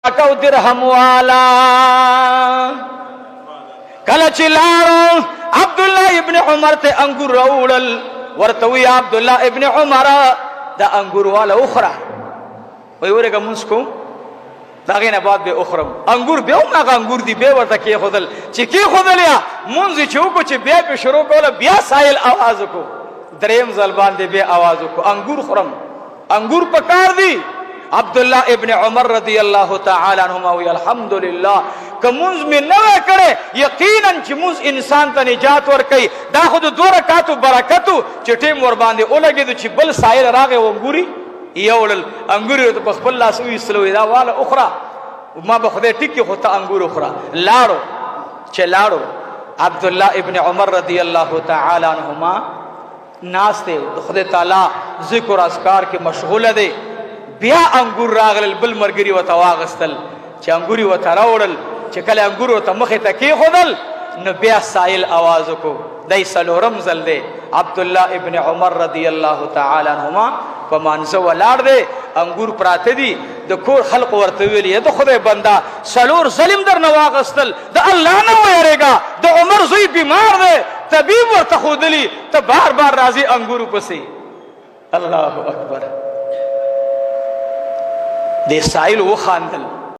کو درهم والا کله چې لاړو عبد الله ابن عمر ته انګور راوړل ورته وی عبد الله ابن عمر دا انګور والا اخرى وی ورګه مسکو داغه نه بعد به اخرم انګور به ما انګور دی به ورته کې خدل چې کې خدل یا مونږ چې وکړو چې بیا په شروع کوله بیا سائل आवाज کو دریم ځل باندې به आवाज کو انګور خرم انګور پکار دی عبد الله ابن عمر رضی الله تعالی عنہما وی الحمدللہ کومز می نه کړي یقینا چې موږ انسان ته نجات ور کوي دا خود دوه رکعاتو برکتو چې ټیم ور باندې اولګي چې بل سائل راغه وګوري یوړل انګور ته خپل لاس وی سلوي دا والا اخرى ما به خدای ټکی خو ته انګور اخرى لاړو چې لاړو عبد الله ابن عمر رضی الله تعالی عنہما ناس ته خدای تعالی ذکر اذکار کې مشغوله دي بیا انګور راغل بل مرګري وته واغستل چې انګوري وته راوړل چې کله انګور وته مخه ته کې خدل نو بیا سائل आवाज کو دای سلورم زل دے عبد الله ابن عمر رضی الله تعالی عنہما فمانزه ولار دے انګور پراته دي د کور خلق ورته ویلی ته خدای بندا سلور ظلم در نواغستل د الله نه ويرګا د عمر زوی بیمار دی طبيب ورته خودلی ته بار بار راضی انګور پسې الله اکبر دې سائل و خاندل